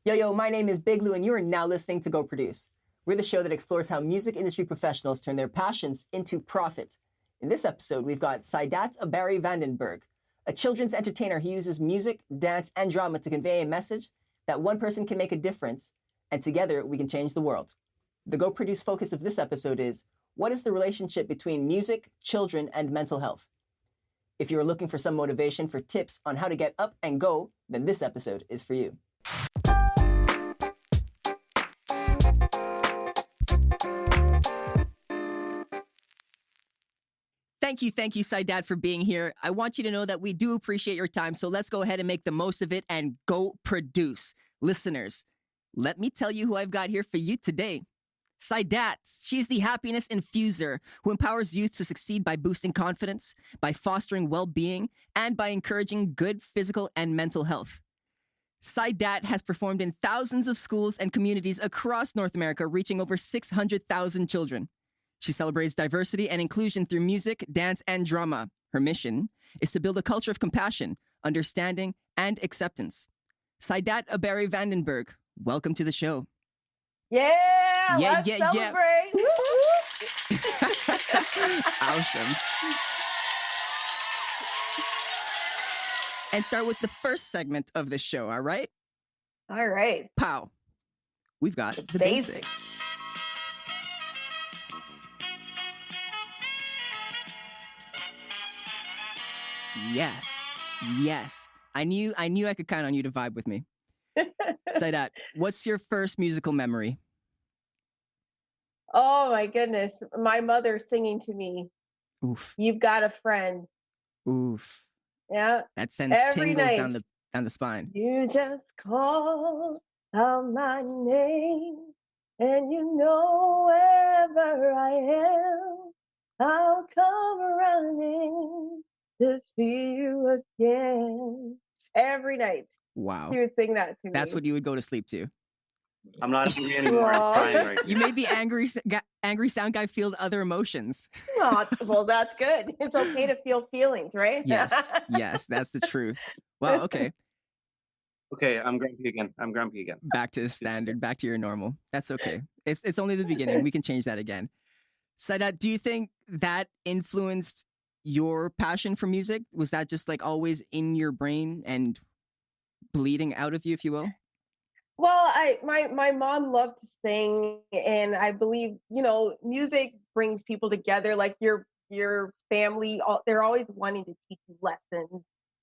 Yo, my name is Big Lou, and you are now listening to Go Produce. We're the show that explores how music industry professionals turn their passions into profit. In this episode, we've got Saidat Abari Vandenberg, a children's entertainer who uses music, dance, and drama to convey a message that one person can make a difference, and together we can change the world. The Go Produce focus of this episode is, what is the relationship between music, children, and mental health? If you are looking for some motivation for tips on how to get up and go, then this episode is for you. Thank you, Saidat, for being here. I want you to know that we do appreciate your time, so let's go ahead and make the most of it and go produce. Listeners, let me tell you who I've got here for you today. Saidat, she's the happiness infuser who empowers youth to succeed by boosting confidence, by fostering well-being, and by encouraging good physical and mental health. Saidat has performed in thousands of schools and communities across North America, reaching over 600,000 children. She celebrates diversity and inclusion through music, dance, and drama. Her mission is to build a culture of compassion, understanding, and acceptance. Saidat Abari Vandenberg, welcome to the show. Let's celebrate. Awesome. And start with the first segment of the show, all right? All right. Pow. We've got the basics. Yes. I knew I could count on you to vibe with me. Saidat, what's your first musical memory? Oh my goodness. My mother singing to me. Oof. You've got a friend. Oof. Yeah. That sends Every tingles night. down the spine. You just call out my name, and you know wherever I am, I'll come running to see you again. Every night. Wow. She would sing that to me. That's what you would go to sleep to. I'm not angry anymore. I'm crying right You made the angry sound guy feel other emotions. Oh, well, that's good. It's okay to feel feelings, right? Yes, that's the truth. Wow, okay. Okay, I'm grumpy again. Back to standard, back to your normal. That's okay. It's only the beginning. We can change that again. Saidat, do you think that influenced your passion for music? Was that just like always in your brain and bleeding out of you, if you will? Well, my mom loved to sing, and I believe, music brings people together. Like your family, they're always wanting to teach you lessons.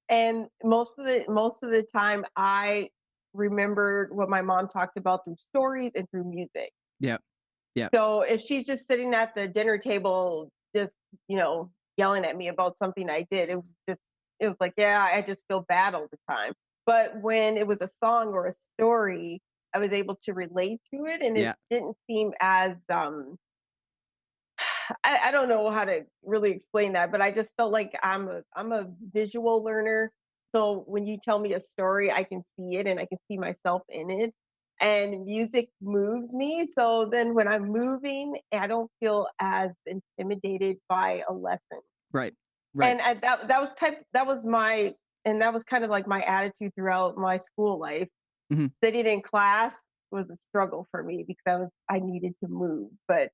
And most of the time, I remembered what my mom talked about through stories and through music. Yeah. So if she's just sitting at the dinner table, just yelling at me about something I did, it was like, yeah, I just feel bad all the time. But when it was a song or a story, I was able to relate to it, and it didn't seem as I don't know how to really explain that, but I just felt like I'm a visual learner. So when you tell me a story, I can see it and I can see myself in it. And music moves me. So then when I'm moving, I don't feel as intimidated by a lesson. Right. And that was kind of like my attitude throughout my school life. Mm-hmm. Sitting in class was a struggle for me because I needed to move. But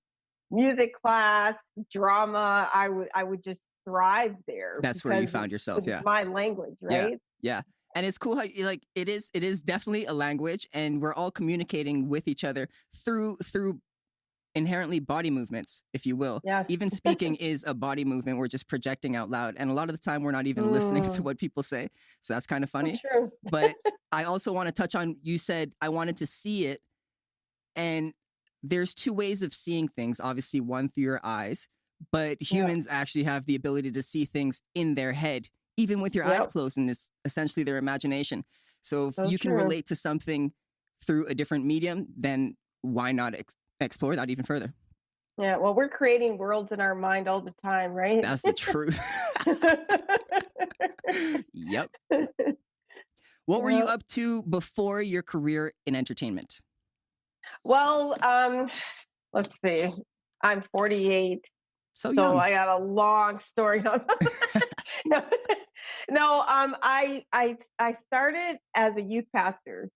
music class, drama, I would just thrive there. That's where you found yourself. Yeah. My language, right? Yeah. And it's cool how it is definitely a language, and we're all communicating with each other through inherently body movements, if you will. Yes. Even speaking is a body movement. We're just projecting out loud. And a lot of the time we're not even listening to what people say. So that's kind of funny. True. But I also want to touch on, you said, I wanted to see it. And there's two ways of seeing things. Obviously, one through your eyes, but humans actually have the ability to see things in their head, even with your eyes closed, and it's essentially their imagination. So if you can relate to something through a different medium, then why not explore that even further? Yeah, well, we're creating worlds in our mind all the time, right? That's the truth. Yep. What were you up to before your career in entertainment? Well, let's see. I'm 48. So young. I got a long story on No, I started as a youth pastor.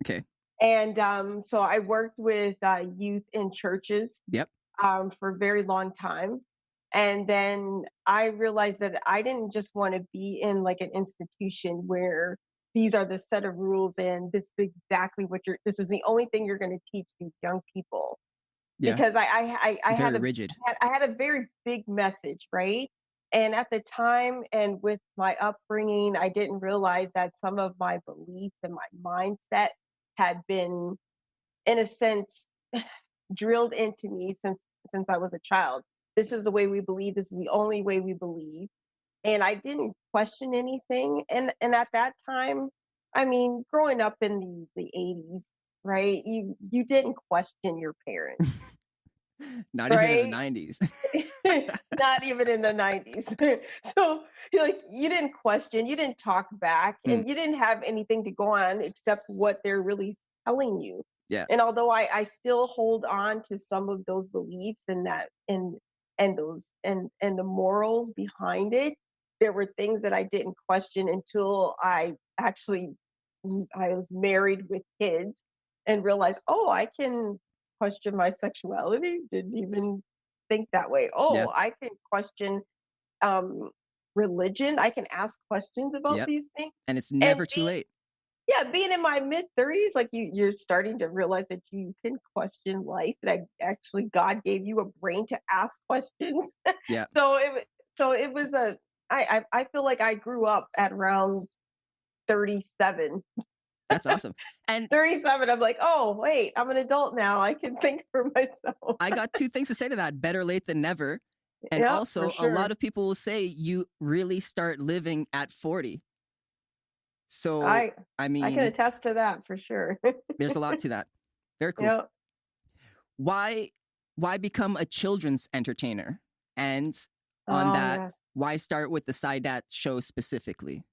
Okay. And so I worked with youth in churches Yep. for a very long time. And then I realized that I didn't just want to be in like an institution where these are the set of rules and this is exactly what this is the only thing you're going to teach these young people. Yeah. Because It's very rigid. I had a very big message, right? And at the time and with my upbringing, I didn't realize that some of my beliefs and my mindset had been, in a sense, drilled into me since I was a child. This is the way we believe. This is the only way we believe. And I didn't question anything. And at that time, I mean, growing up in the 80s, right? You didn't question your parents, Not even in the right? 90s. Not even in the 90s. So like you didn't question, you didn't talk back, Mm, and you didn't have anything to go on except what they're really telling you. yeah. And although I still hold on to some of those beliefs and those and the morals behind it, there were things that I didn't question until I was married with kids and realized, oh, I can question my sexuality. Didn't even think that way. Yeah. Oh, I can question um, religion. I can ask questions about Yep. these things. And it's And never too late. yeah, being in my mid 30s, like you're starting to realize that you can question life. That actually God gave you a brain to ask questions. Yeah. so it was a. I feel like I grew up at around 37. That's awesome. And 37. I'm like, oh wait, I'm an adult now. I can think for myself. I got two things to say to that. Better late than never. And Yeah, for also, a lot sure. of people will say you really start living at 40. So, I I I can mean, attest to that for sure. there's a lot to that. Very cool. Yeah. Why why become a children's entertainer? And on Oh that, yes. why start with the Sidat show specifically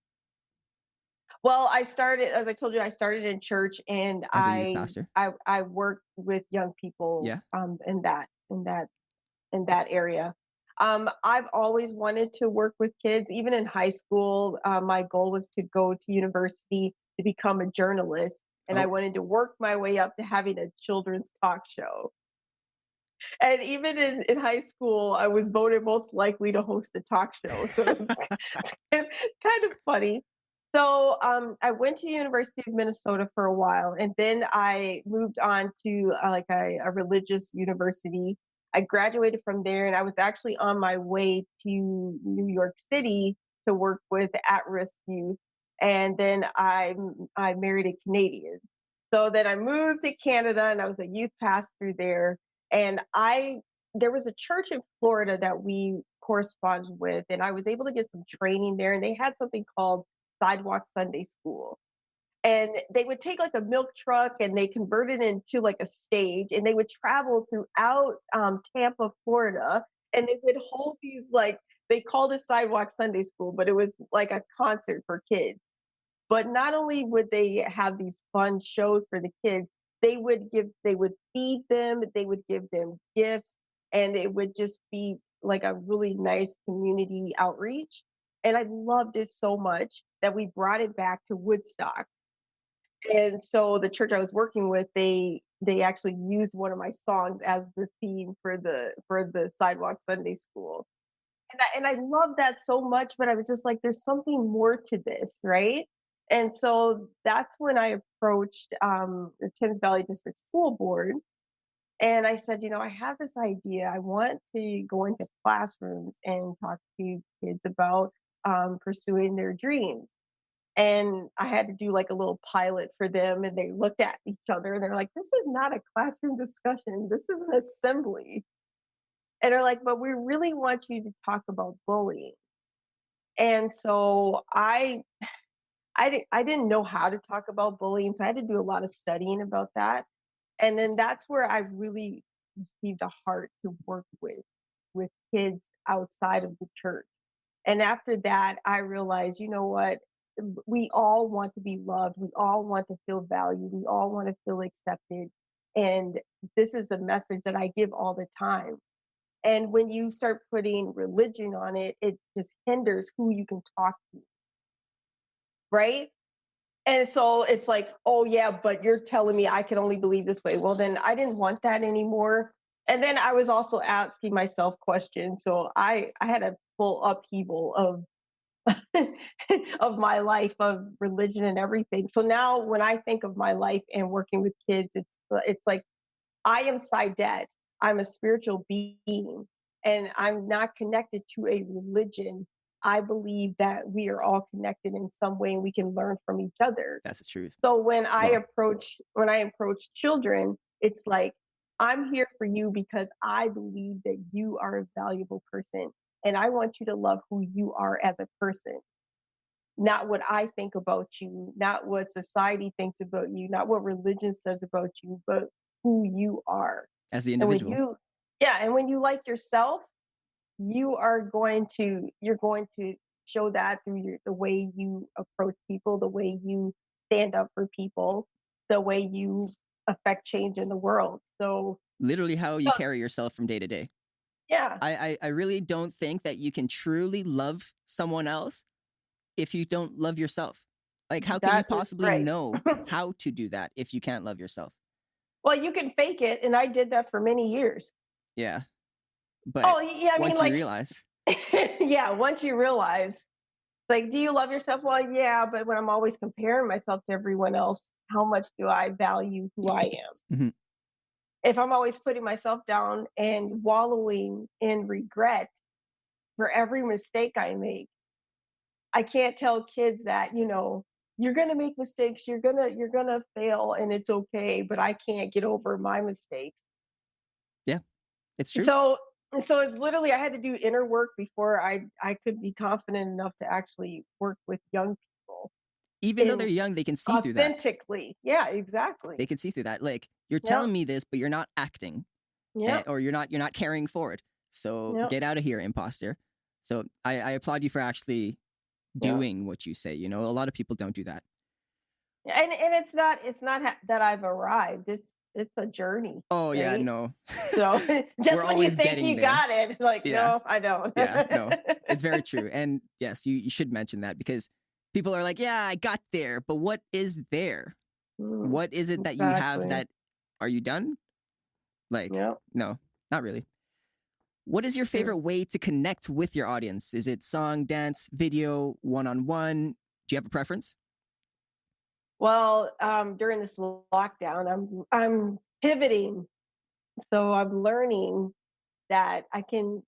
Well, I started, as I told you, I started in church, and as a youth pastor? I worked with young people Yeah. in that area. I've always wanted to work with kids, even in high school. My goal was to go to university to become a journalist, and I Oh, wanted to work my way up to having a children's talk show. And even in high school, I was voted most likely to host a talk show. So it's kind of funny. So I went to University of Minnesota for a while, and then I moved on to a religious university. I graduated from there, and I was actually on my way to New York City to work with at-risk youth. And then I married a Canadian. So then I moved to Canada, and I was a youth pastor there. And I there was a church in Florida that we corresponded with, and I was able to get some training there. And they had something called Sidewalk Sunday School. And they would take like a milk truck and they convert it into like a stage, and they would travel throughout Tampa, Florida, and they would hold these like they called it Sidewalk Sunday School, but it was like a concert for kids. But not only would they have these fun shows for the kids, they would feed them, they would give them gifts, and it would just be like a really nice community outreach. And I loved it so much that we brought it back to Woodstock. And so the church I was working with, they actually used one of my songs as the theme for the Sidewalk Sunday School. And I love that so much, but I was just like, there's something more to this, right? And so that's when I approached the Thames Valley District School Board. And I said, I have this idea. I want to go into classrooms and talk to kids about pursuing their dreams. And I had to do like a little pilot for them. And they looked at each other and they're like, this is not a classroom discussion. This is an assembly. And they're like, but we really want you to talk about bullying. And so I didn't know how to talk about bullying, so I had to do a lot of studying about that. And then that's where I really received a heart to work with kids outside of the church. And after that, I realized, you know what? We all want to be loved. We all want to feel valued. We all want to feel accepted. And this is a message that I give all the time. And when you start putting religion on it, it just hinders who you can talk to, right? And so it's like, oh yeah, but you're telling me I can only believe this way. Well, then I didn't want that anymore. And then I was also asking myself questions. So I had a full upheaval of of my life, of religion and everything. So now when I think of my life and working with kids, it's like I am Sidet. I'm a spiritual being, and I'm not connected to a religion. I believe that we are all connected in some way, and we can learn from each other. That's the truth. So Well, when I approach children, it's like I'm here for you because I believe that you are a valuable person, and I want you to love who you are as a person, not what I think about you, not what society thinks about you, not what religion says about you, but who you are. as the And when individual. yeah, and when you like yourself, you're going to show that through the way you approach people, the way you stand up for people, the way you affect change in the world. Literally how you So carry yourself from day to day. yeah, I really don't think that you can truly love someone else if you don't love yourself. Like, how can you that is possibly right. know how to do that if you can't love yourself? Well, you can fake it, and I did that for many years. Yeah. But Oh yeah, I mean once you like realize, yeah, once you realize, like, do you love yourself? Well, yeah, but when I'm always comparing myself to everyone else, how much do I value who I am? Mhm. If I'm always putting myself down and wallowing in regret for every mistake I make, I can't tell kids that, you're going to make mistakes, you're going to fail and it's okay, but I can't get over my mistakes. Yeah, it's true. So so it's literally I had to do inner work before I could be confident enough to actually work with young people Even though they're in young, they can see through that. authentically. Yeah, exactly. They can see through that. Like, you're Yep. telling me this, but you're not acting, Yep. or you're not carrying forward. So Yep. get out of here, imposter. So I applaud you for actually Yep. doing what you say. A lot of people don't do that. And it's not that I've arrived. It's a journey, Oh yeah, right? no. So just We're when you always think getting you there. got it, like Yeah. no, I don't. Yeah, no. It's very true. And yes, you should mention that because people are like, yeah, I got there, but what is there? Mm, What is it that you have exactly. that are you done? Like, Yep. no, not really. What is your Mm. favorite way to connect with your audience? Is it song, dance, video, one-on-one? Do you have a preference? Well, during this lockdown, I'm pivoting, so I'm learning that I can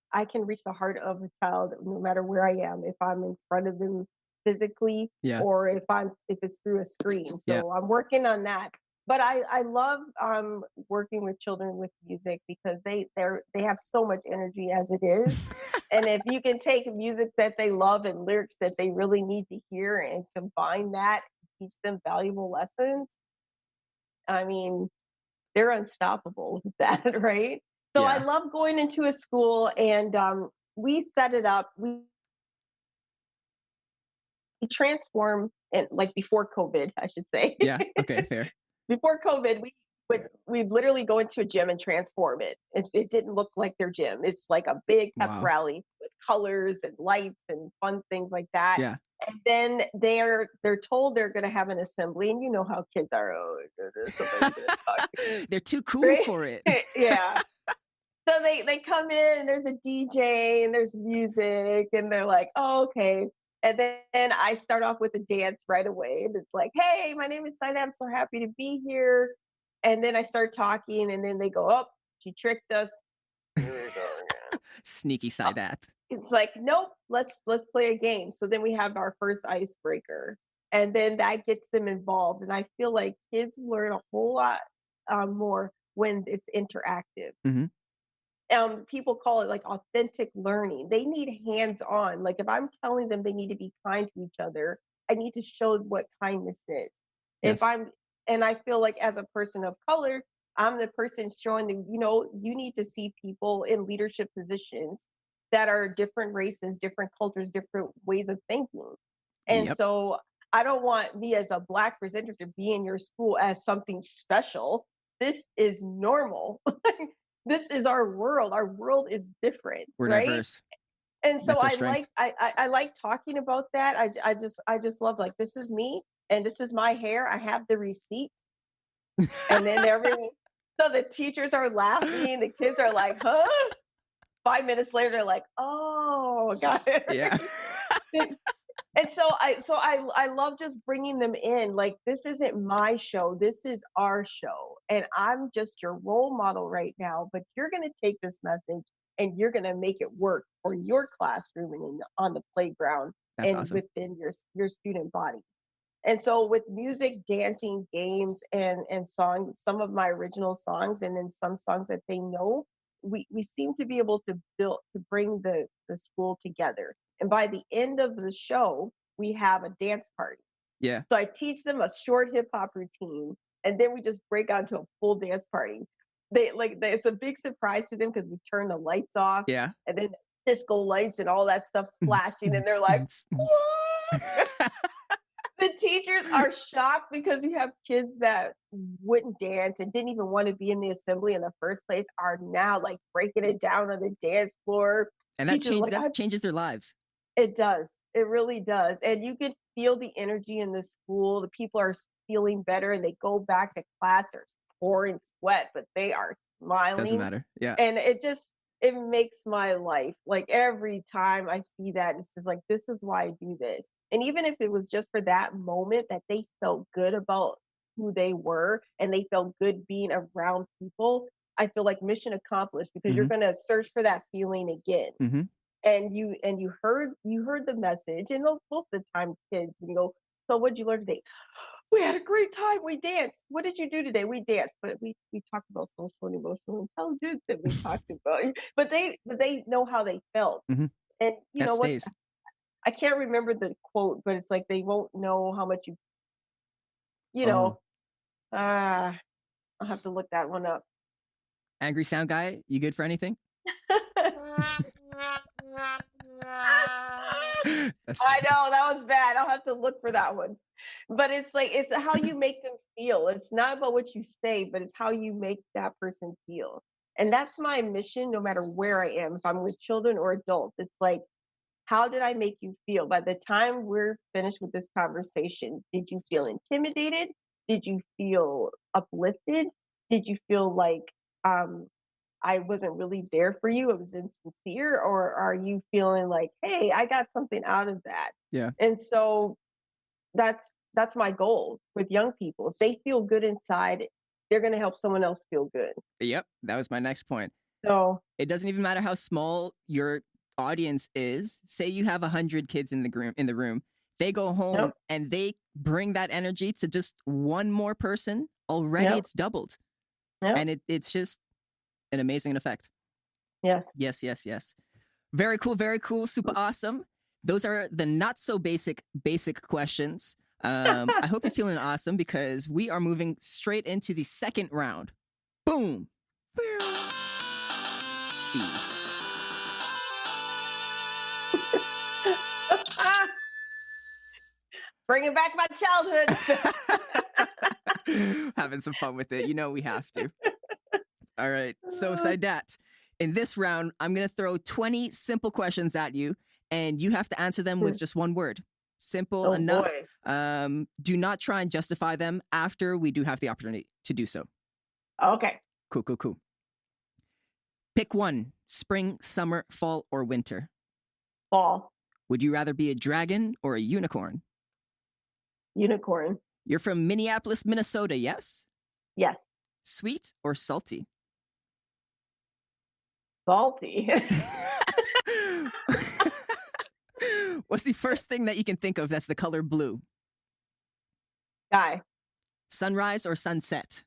reach the heart of a child no matter where I am, if I'm in front of them physically Yeah. or if it's through a screen. Yeah. So I'm working on that. But I love working with children with music because they have so much energy as it is. And if you can take music that they love and lyrics that they really need to hear and combine that, teach them valuable lessons, I mean, they're unstoppable with that, right? So I Yeah. love going into a school and we set it up. We transform and like before COVID, I should say. Yeah. Okay, fair. Before COVID, we literally go into a gym and transform it. It didn't look like their gym. It's like a big pep Wow. rally with colors and lights and fun things like that. Yeah. And then they're told they're going to have an assembly, and you know how kids are. Oh, somebody's going to talk to me, They're too cool right? for it. Yeah. So they come in and there's a DJ and there's music and they're like, oh, okay. And then I start off with a dance right away. And it's like, hey, my name is Saida. I'm so happy to be here. And then I start talking and then they go, oh, she tricked us. Here we go again. Sneaky side at. It's like, nope, let's play a game. So then we have our first icebreaker. And then that gets them involved. And I feel like kids learn a whole lot more when it's interactive. Hmm. People call it like authentic learning. They need hands on. Like if I'm telling them they need to be kind to each other, I need to show what kindness is. If Yes. and I feel like as a person of color, I'm the person showing them, you need to see people in leadership positions that are different races, different cultures, different ways of thinking. And Yep. so I don't want me as a Black presenter to be in your school as something special. This is normal. This is our world. Our world is different, We're right? diverse. And so That's our I strength. like I like talking about that. I just love like this is me, and this is my hair. I have the receipt. And then everyone, so the teachers are laughing. The kids are like, huh? 5 minutes later, they're like, oh, got it. Yeah. And so I love just bringing them in. Like, this isn't my show. This is our show. And I'm just your role model right now, but you're going to take this message and you're going to make it work for your classroom and on the playground That's and awesome. within your student body. And so with music, dancing, games, and songs, some of my original songs, and then some songs that they know, we seem to be able to bring the school together. And by the end of the show, we have a dance party. Yeah. So I teach them a short hip hop routine, and then we just break out to a full dance party. It's a big surprise to them because we turn the lights off, Yeah. and then disco lights and all that stuff's flashing, and they're like, "What?" The teachers are shocked because you have kids that wouldn't dance and didn't even want to be in the assembly in the first place are now like breaking it down on the dance floor. And that, Teachers are like, that changes their lives. it does. It really does. And you can feel the energy in the school. The people are feeling better and they go back to class. They're pouring sweat, but they are Doesn't smiling. matter. Yeah. And it makes my life, like, every time I see that, it's just like, this is why I do this. And even if it was just for that moment that they felt good about who they were and they felt good being around people, I feel like mission accomplished because you're Mhm. going to search for that feeling again. Mhm. And you heard the message, and most of the time kids, you go, so what'd you learn today? We had a great time. We danced. What did you do today? We danced, but we talked about social and emotional intelligence, and we talked about, but they know how they felt. Mhm. And you That know what? stays. I can't remember the quote, but it's like they won't know how much you Oh. know. Ah, I'll have to look that one up. Angry sound guy, you good for anything? That's I know that was bad. I'll have to look for that one. But it's like it's how you make them feel. It's not about what you say, but it's how you make that person feel. And that's my mission no matter where I am, if I'm with children or adults. It's like, how did I make you feel? By the time we're finished with this conversation, did you feel intimidated? Did you feel uplifted? Did you feel like I wasn't really there for you, it was insincere, or are you feeling like, hey, I got something out of that? Yeah. And so that's my goal with young people. If they feel good inside, they're going to help someone else feel good. Yep. That was my next point. So It doesn't even matter how small your audience is. Say you have 100 kids in the room. They go home Yep. and they bring that energy to just one more person. Already, Yep. it's doubled, Yep. and it's just an amazing effect. yes. Yes, yes, yes. Very cool, very cool, super awesome. Those are the not so basic questions. I hope you're feeling awesome because we are moving straight into the second round. Boom. Speed. Bringing back my childhood. Having some fun with it. You know we have to. All right. So, Saidat, in this round, I'm going to throw 20 simple questions at you, and you have to answer them with just one word. Simple Oh, enough. boy. Do not try and justify them after we do have the opportunity to do so. Okay. Cool, cool, cool. Pick one: spring, summer, fall, or winter. Fall. Would you rather be a dragon or a unicorn? Unicorn. You're from Minneapolis, Minnesota, yes? Yes. Sweet or salty? Salty. What's the first thing that you can think of that's the color blue? Sky. Sunrise or sunset?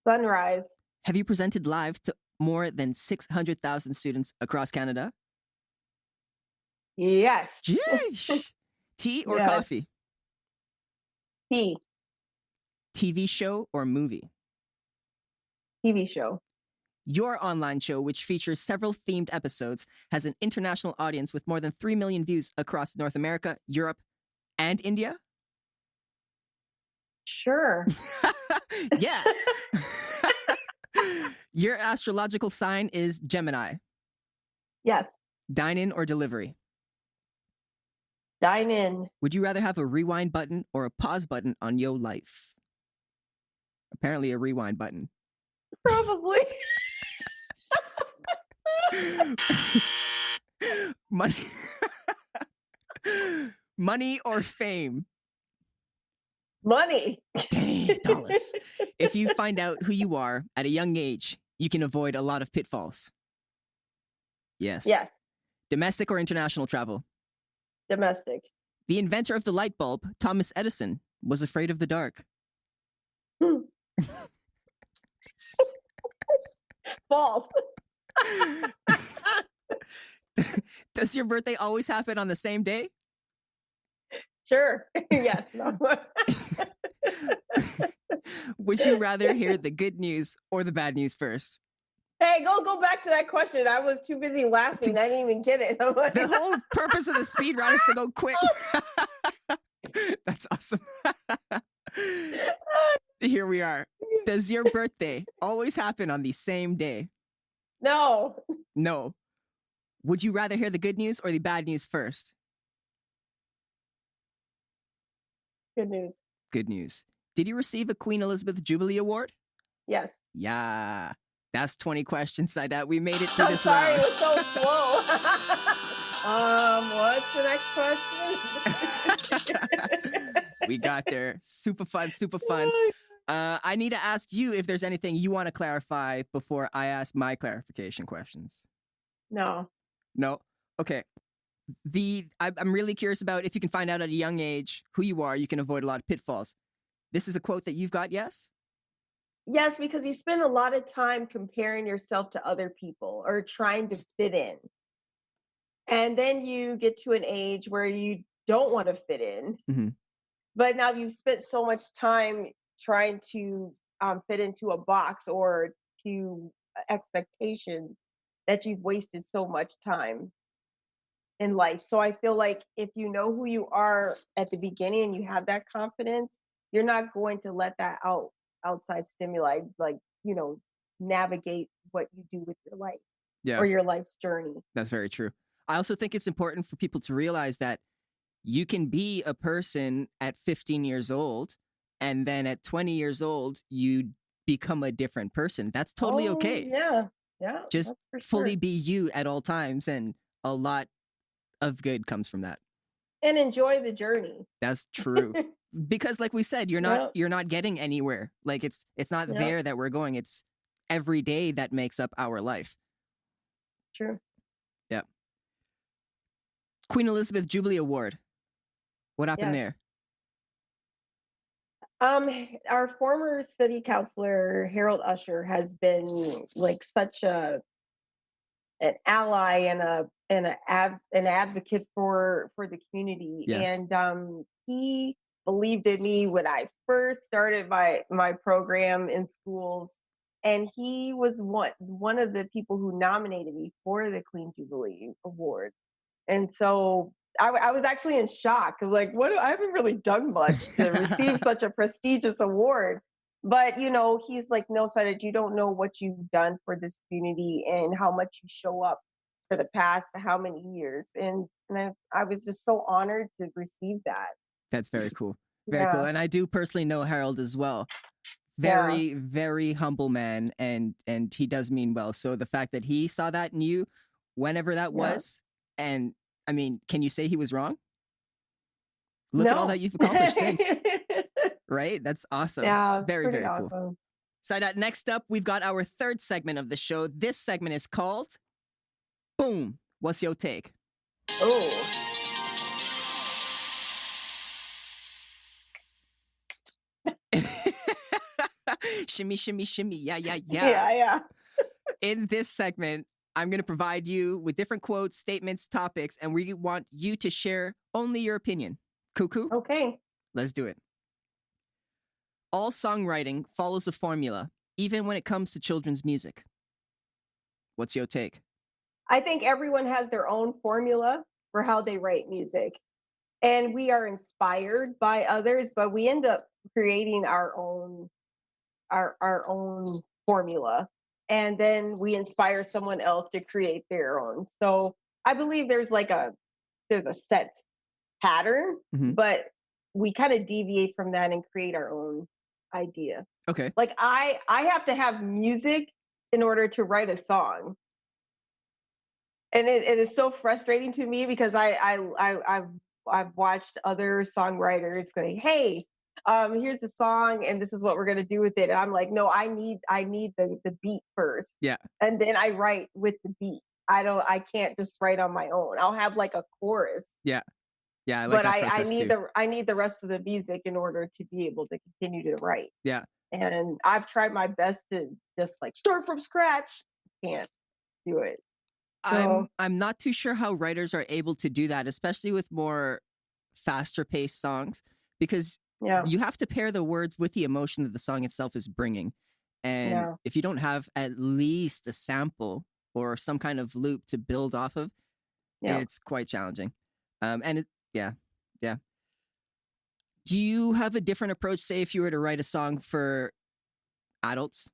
Sunrise. Have you presented live to more than 600,000 students across Canada? Yes. Jeesh. Tea or Yes. coffee? Tea. TV show or movie? TV show. Your online show, which features several themed episodes, has an international audience with more than 3 million views across North America, Europe, and India? Sure. Yeah. Your astrological sign is Gemini. Yes. Dine in or delivery? Dine in. Would you rather have a rewind button or a pause button on your life? Apparently, a rewind button. Probably. Money, money or fame? Money. Dang, dollars. If you find out who you are at a young age, you can avoid a lot of pitfalls. Yes. Yes. Domestic or international travel? Domestic. The inventor of the light bulb, Thomas Edison, was afraid of the dark. False. Does your birthday always happen on the same day? Sure. Yes. No. Would you rather hear the good news or the bad news first? Hey, go back to that question. I was too busy laughing. I didn't even get it. I'm like, The whole purpose of the speed round is to go quick. That's awesome. Here we are. Does your birthday always happen on the same day? no. No. Would you rather hear the good news or the bad news first? Good news. Good news. Did you receive a Queen Elizabeth Jubilee Award? Yes. Yeah. That's 20 questions, Saidat. We made it through I'm this sorry, round. it was so slow. What's the next question? We got there. Super fun, super fun. I need to ask you if there's anything you want to clarify before I ask my clarification questions. No. No? Okay. I'm really curious about if you can find out at a young age who you are, you can avoid a lot of pitfalls. This is a quote that you've got, yes? Yes, because you spend a lot of time comparing yourself to other people or trying to fit in. And then you get to an age where you don't want to fit in. Mhm. But now you've spent so much time trying to fit into a box or to expectations that you've wasted so much time in life. So I feel like if you know who you are at the beginning and you have that confidence, you're not going to let that outside stimuli navigate what you do with your life Yeah. or your life's journey. That's very true. I also think it's important for people to realize that you can be a person at 15 years old, and then at 20 years old, you become a different person. That's totally okay. Yeah. Yeah. Just that's for fully sure. be you at all times, and a lot of good comes from that. And enjoy the journey. That's true. Because like we said, you're not getting anywhere. Like it's not Yep. there that we're going. It's every day that makes up our life. True. Yeah. Queen Elizabeth Jubilee Award. What happened Yes. there? Our former city councilor Harold Usher has been like such an ally and an advocate for the community, Yes. and he believed in me when I first started my program in schools, and he was one of the people who nominated me for the Queen Jubilee Award, and so I was actually in shock. Like, what? I haven't really done much to receive such a prestigious award. But he's like, no, Sadat, you don't know what you've done for this community and how much you show up for the past how many years. And I was just so honored to receive that. That's very cool. Very cool. Yeah. And I do personally know Harold as well. Very, very humble man, and he does mean well. So the fact that he saw that in you, whenever that Yeah. was, and I mean, can you say he was wrong? Look at all No. that you've accomplished since, right? That's awesome. Yeah, Very, pretty very cool. awesome. Saidat, next up, we've got our third segment of the show. This segment is called Boom. What's your take? Oh, Shimmy, shimmy, shimmy. Yeah, yeah, yeah, yeah. In this segment, I'm going to provide you with different quotes, statements, topics, and we want you to share only your opinion. Cuckoo? Okay. Let's do it. All songwriting follows a formula, even when it comes to children's music. What's your take? I think everyone has their own formula for how they write music. And we are inspired by others, but we end up creating our own formula. And then we inspire someone else to create their own. So I believe there's a set pattern, Mhm. but we kind of deviate from that and create our own idea. Okay. Like I have to have music in order to write a song. And it is so frustrating to me because I've watched other songwriters say, "Hey, here's the song, and this is what we're gonna do with it." And I'm like, "No, I need the beat first, Yeah. and then I write with the beat. I can't just write on my own. I'll have like a chorus, Yeah. Yeah. I like but that I process need too. the rest of the music in order to be able to continue to write. Yeah. And I've tried my best to just like start from scratch. Can't do it. So I'm not too sure how writers are able to do that, especially with more faster paced songs, because yeah, you have to pair the words with the emotion that the song itself is bringing. And yeah, if you don't have at least a sample or some kind of loop to build off of, yeah. it's quite challenging. And it, yeah, yeah. Do you have a different approach? Say, if you were to write a song for adults,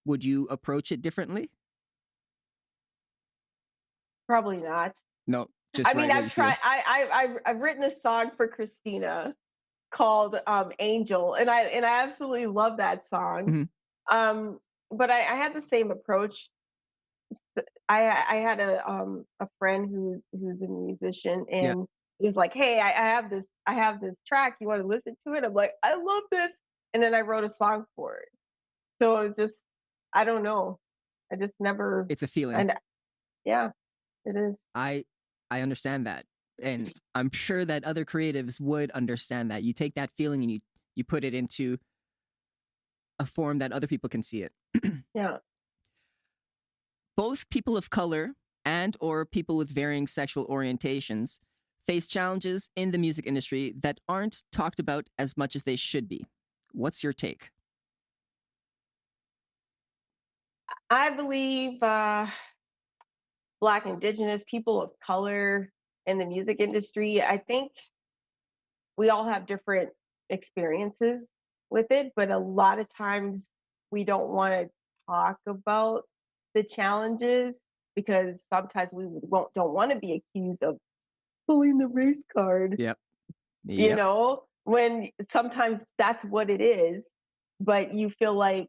would you approach it differently? Probably not. No, just I mean, write what you I've feel. tried. I've written a song for Christina called "Angel," and I absolutely love that song. Hmm. Um, but I had the same approach. I had a friend who's a musician, Yeah, and he was like, "Hey, I have this track. You want to listen to it?" I'm like, "I love this," and then I wrote a song for it. So it was just, I don't know. I just never. it's a feeling. And yeah, it is. I I understand that. And I'm sure that other creatives would understand that. You take that feeling and you put it into a form that other people can see it. Yeah. Both people of color and or people with varying sexual orientations face challenges in the music industry that aren't talked about as much as they should be. What's your take? I believe Black, Indigenous, people of color in the music industry, I think we all have different experiences with it, but a lot of times we don't want to talk about the challenges because sometimes don't want to be accused of pulling the race card, Yep. Yep. when sometimes that's what it is, but you feel like,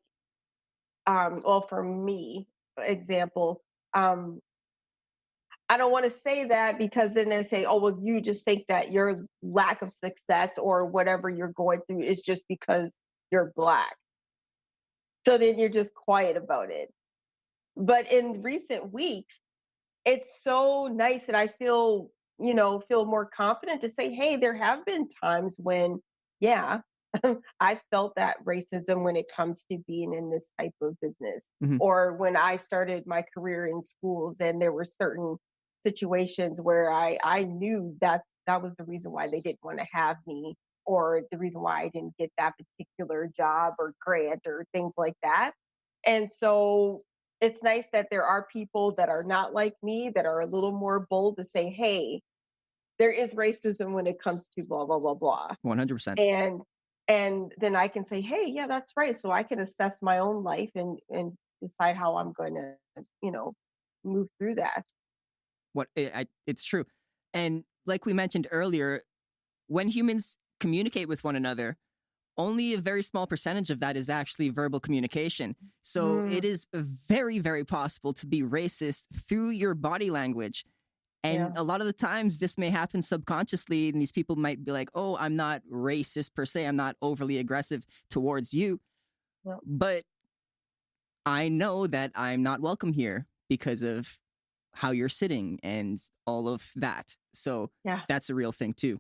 well, for me, example, um, I don't want to say that because then they say, oh, well, you just think that your lack of success or whatever you're going through is just because you're Black. So then you're just quiet about it. But in recent weeks, it's so nice and I feel more confident to say, hey, there have been times when, yeah, I felt that racism when it comes to being in this type of business. Hmm. Or when I started my career in schools and there were certain situations where I knew that was the reason why they didn't want to have me, or the reason why I didn't get that particular job or grant or things like that. And so it's nice that there are people that are not like me that are a little more bold to say, hey, there is racism when it comes to blah blah blah blah. 100%. And then I can say, hey, yeah, that's right. So I can assess my own life and decide how I'm going to, move through that. It's true. And like we mentioned earlier, when humans communicate with one another, only a very small percentage of that is actually verbal communication. So Mm, it is very, very possible to be racist through your body language. And yeah. a lot of the times, this may happen subconsciously, and these people might be like, oh, I'm not racist per se. I'm not overly aggressive towards you. Yeah. But I know that I'm not welcome here because of how you're sitting and all of that. So Yeah. that's a real thing, too.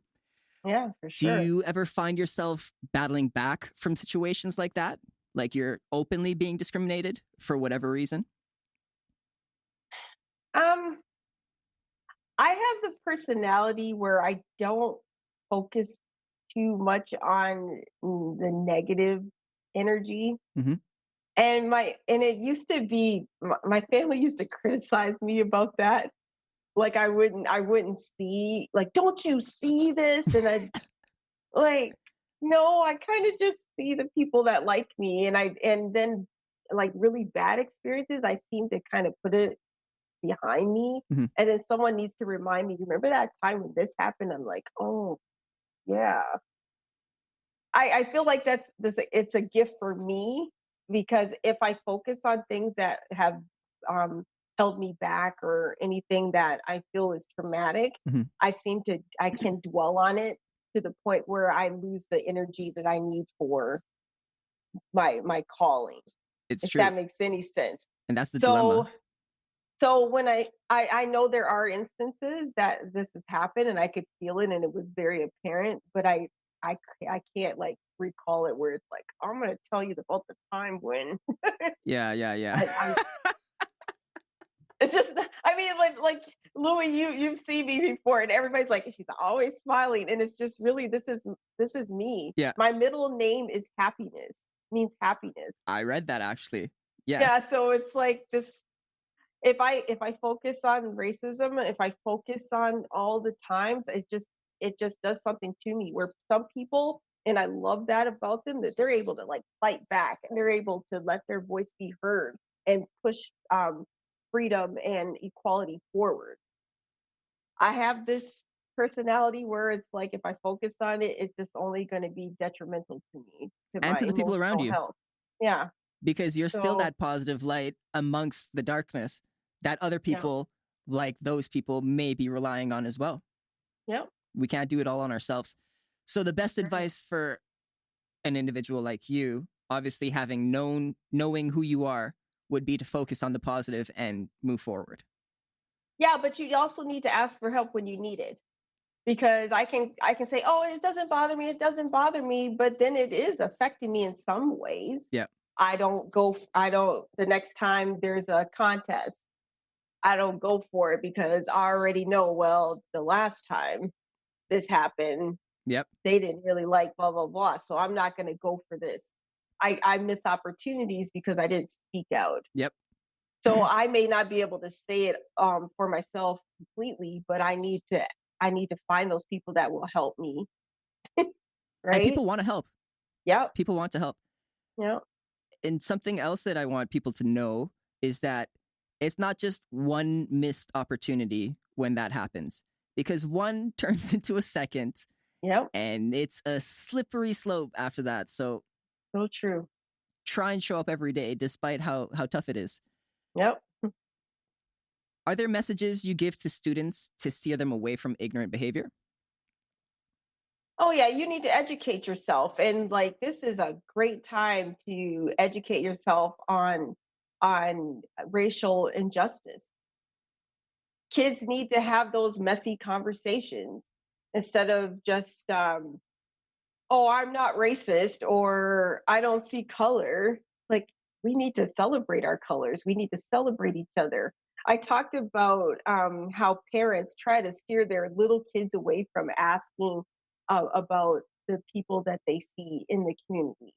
Yeah, for Do sure. you ever find yourself battling back from situations like that? Like you're openly being discriminated for whatever reason? Um, I have the personality where I don't focus too much on the negative energy. Hmm. And it used to be my family used to criticize me about that. Like I wouldn't see, like, don't you see this? And I like, no, I kind of just see the people that like me, and then like really bad experiences, I seem to kind of put it behind me. Mhm. And then someone needs to remind me, remember that time when this happened? I'm like, oh, yeah. I feel like it's a gift for me because if I focus on things that have um, held me back or anything that I feel is traumatic, Mhm. I can dwell on it to the point where I lose the energy that I need for my calling, It's if true. that makes any sense. And that's the So dilemma. so when I know there are instances that this has happened and I could feel it and it was very apparent, but I can't like recall it where it's like, I'm gonna tell you about the time when Yeah, yeah, yeah. I it's just I mean like Louis, you've seen me before and everybody's like, she's always smiling. And it's just really this is me. Yeah, My middle name is happiness, means happiness. I read that actually. Yeah, Yes. so it's like this if I focus on racism, if I focus on all the times, it just does something to me where some people, and I love that about them, that they're able to like fight back and they're able to let their voice be heard and push freedom and equality forward. I have this personality where it's like if I focus on it, it's just only going to be detrimental to me, to And my to the people around emotional you, health. Yeah. because you're still So that positive light amongst the darkness that other yeah. people, like those people, may be relying on as well. Yeah. We can't do it all on ourselves. So the best Right. advice for an individual like you, obviously knowing who you are, would be to focus on the positive and move forward. Yeah, but you also need to ask for help when you need it. Because I can say, "Oh, it doesn't bother me, it doesn't bother me," but then it is affecting me in some ways. Yeah. I don't the next time there's a contest, I don't go for it because I already know, well, the last time this happened, Yep. they didn't really like blah blah blah, so I'm not going to go for this. I miss opportunities because I didn't speak out. Yep. So I may not be able to say it for myself completely, but I need to find those people that will help me, And right? people want to help. Yep. People want to help. Yep. And something else that I want people to know is that it's not just one missed opportunity when that happens, because one turns into a second Yep. and it's a slippery slope after that. So So true. try and show up every day despite how tough it is. Yep. Are there messages you give to students to steer them away from ignorant behavior? Oh yeah, you need to educate yourself, and like this is a great time to educate yourself on racial injustice. Kids need to have those messy conversations instead of just oh, I'm not racist or I don't see color. Like, we need to celebrate our colors. We need to celebrate each other. I talked about how parents try to steer their little kids away from asking about the people that they see in the community.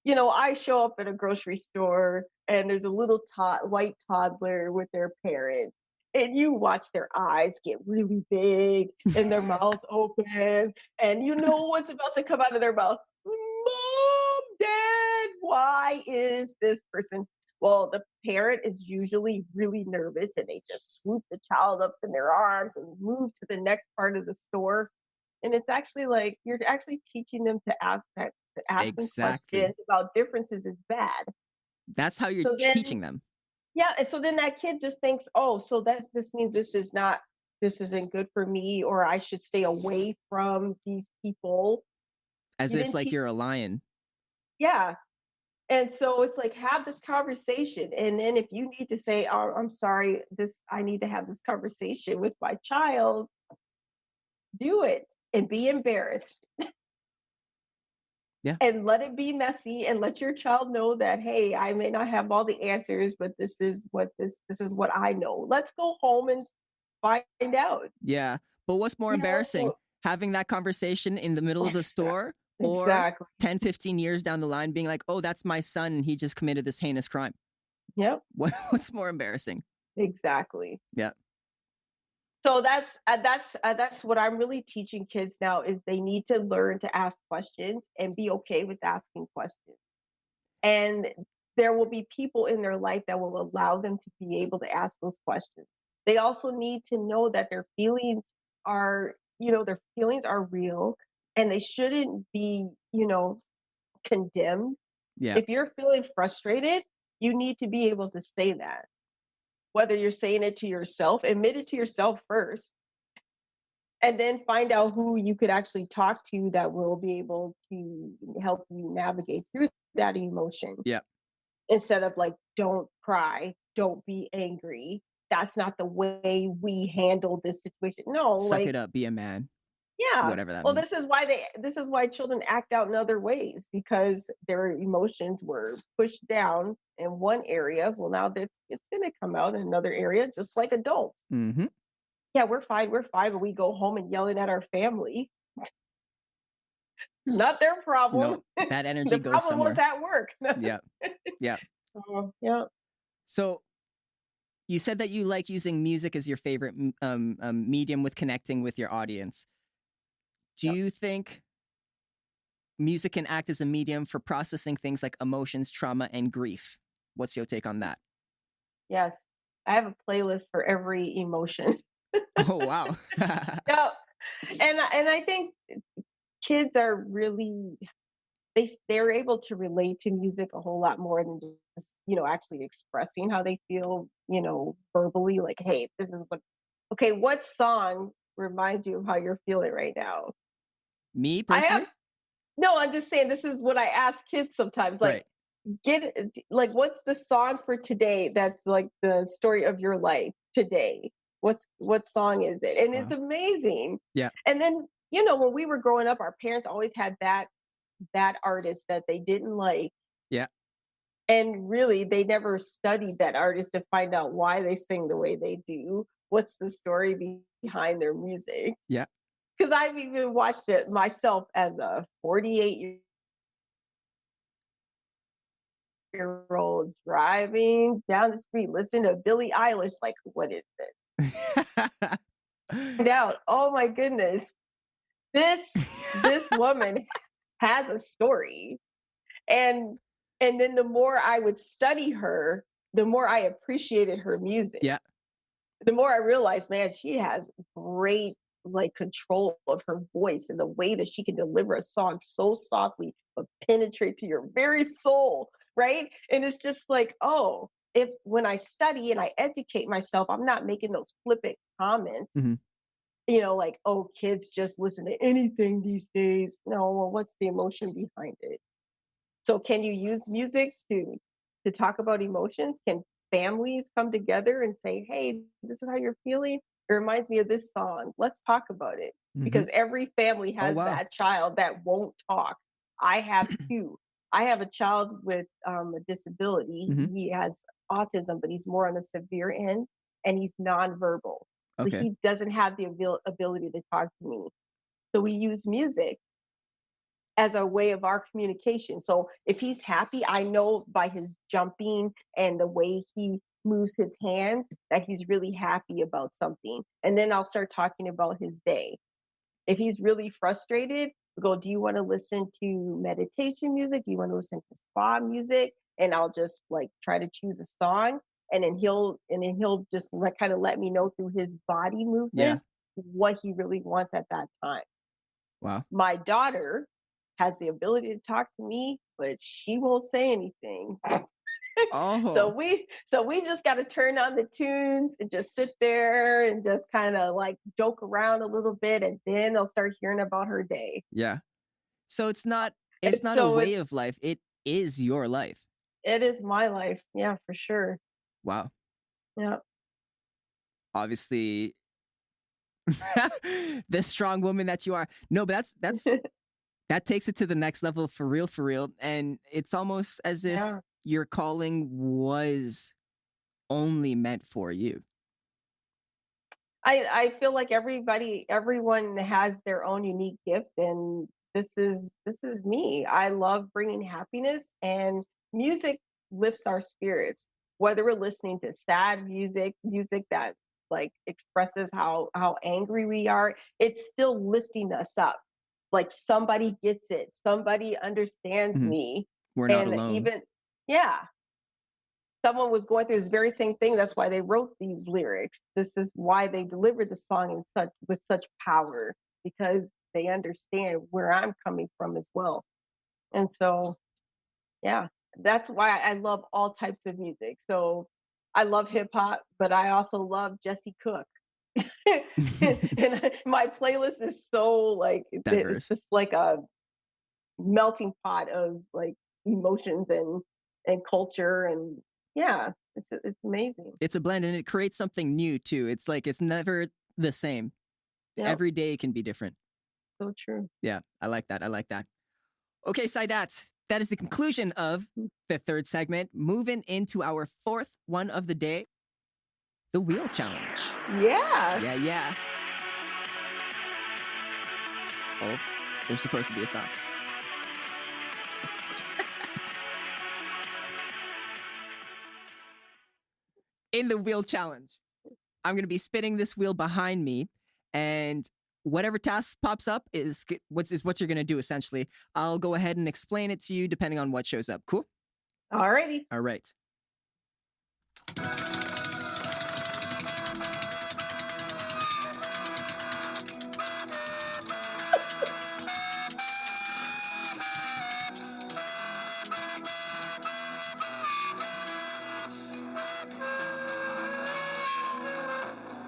I show up at a grocery store and there's a little white toddler with their parent. And you watch their eyes get really big and their mouth open, and you know what's about to come out of their mouth. Mom, Dad, why is this person? Well, the parent is usually really nervous and they just swoop the child up in their arms and move to the next part of the store. And it's actually like you're actually teaching them to asking Exactly. questions about differences is bad. That's how you're So then, teaching them, yeah, and so then that kid just thinks, oh, so this means this isn't good for me, or I should stay away from these people. as You if didn't like teach, you're a lion. yeah. And so it's like have this conversation, and then if you need to say, oh, I'm sorry, this I need to have this conversation with my child, do it and be embarrassed Yeah. and let it be messy and let your child know that, hey, I may not have all the answers, but this is what I know. Let's go home and find out. Yeah. But what's more embarrassing, So having that conversation in the middle of the store, or exactly. 10, 15 years down the line being like, oh, that's my son and he just committed this heinous crime? Yep, What's more embarrassing? exactly. Yeah. So that's what I'm really teaching kids now is they need to learn to ask questions and be okay with asking questions. And there will be people in their life that will allow them to be able to ask those questions. They also need to know that their feelings are real and they shouldn't be, condemned. Yeah. If you're feeling frustrated, you need to be able to say that. Whether you're saying it to yourself, admit it to yourself first, and then find out who you could actually talk to that will be able to help you navigate through that emotion. Yeah. Instead of like, don't cry, don't be angry. That's not the way we handle this situation. No, Suck like, it up, be a man, yeah. whatever that Well, means. this is why children act out in other ways because their emotions were pushed down in one area. Well, now it's going to come out in another area, just like adults. Mm-hmm. Yeah, we're fine, but we go home and yelling at our family. Not their problem. No, that energy The goes problem was somewhere. at work. Yeah. Yeah. Yeah. So you said that you like using music as your favorite medium with connecting with your audience. Do Yep. you think music can act as a medium for processing things like emotions, trauma, and grief? What's your take on that? Yes. I have a playlist for every emotion. Oh, wow. Yeah. And I think kids are really they're able to relate to music a whole lot more than just, actually expressing how they feel, verbally, like, hey, this is what song reminds you of how you're feeling right now? Me I have personally? no, I'm just saying this is what I ask kids sometimes. Like, Right. what's the song for today that's like the story of your life today? What song is it? And it's Wow. amazing. Yeah. And then, when we were growing up, our parents always had that artist that they didn't like. Yeah. And really, they never studied that artist to find out why they sing the way they do. What's the story behind their music? Yeah. Because I've even watched it myself as a 48-year-old driving down the street, listening to Billie Eilish. Like, what is this? Find out, oh my goodness, this woman has a story. And then the more I would study her, the more I appreciated her music. Yeah. The more I realized, man, she has great like control of her voice and the way that she can deliver a song so softly but penetrate to your very soul, right? And it's just like, oh, if when I study and I educate myself, I'm not making those flippant comments, Mhm. like, oh, kids just listen to anything these days. No, well, what's the emotion behind it? So can you use music to talk about emotions? Can families come together and say, "Hey, this is how you're feeling? It reminds me of this song. Let's talk about it." Mhm. Because every family Oh, has wow. that child that won't talk. I have two. I have a child with a disability. Mhm. He has autism, but he's more on the severe end, and he's nonverbal. So Okay. he doesn't have the ability to talk to me. So we use music as a way of our communication. So if he's happy, I know by his jumping and the way he moves his hands that he's really happy about something. And then I'll start talking about his day. If he's really frustrated, we go, do you want to listen to meditation music? Do you want to listen to spa music? And I'll just like try to choose a song. And then he'll just kind of let me know through his body Yeah. movements what he really wants at that time. Wow. My daughter has the ability to talk to me, but she won't say anything. So Oh. we just got to turn on the tunes and just sit there and just kind of like joke around a little bit, and then they'll start hearing about her day. Yeah. So it's not And a so way of life. It is your life. it is my life, yeah, for sure. Wow. Yeah. Obviously the strong woman that you are. No, but that's that takes it to the next level for real, for real. And it's almost as if Yeah. your calling was only meant for you. I feel like everyone has their own unique gift, and this is me. I love bringing happiness, and music lifts our spirits. Whether we're listening to sad music that like expresses how angry we are, it's still lifting us up. Like somebody gets it, somebody understands Mhm. me, We're not and alone. even yeah, someone was going through this very same thing. That's why they wrote these lyrics. This is why they delivered the song with such power, because they understand where I'm coming from as well. And so, yeah, that's why I love all types of music. So I love hip hop, but I also love Jesse Cook. And my playlist is so like it's Diverse. just like a melting pot of like emotions and culture, and yeah, it's amazing. It's a blend and it creates something new too. It's like it's never the same. Yeah, Every day can be different. so true. Yeah, I like that. I like that. Okay, Saidat, that is the conclusion of the third segment. Moving into our fourth one of the day, the wheel challenge. Yeah. Yeah. Oh, there's supposed to be a song. In the wheel challenge, I'm going to be spinning this wheel behind me, and whatever task pops up is what you're going to do, essentially. I'll go ahead and explain it to you depending on what shows up. Cool? Alrighty. All right.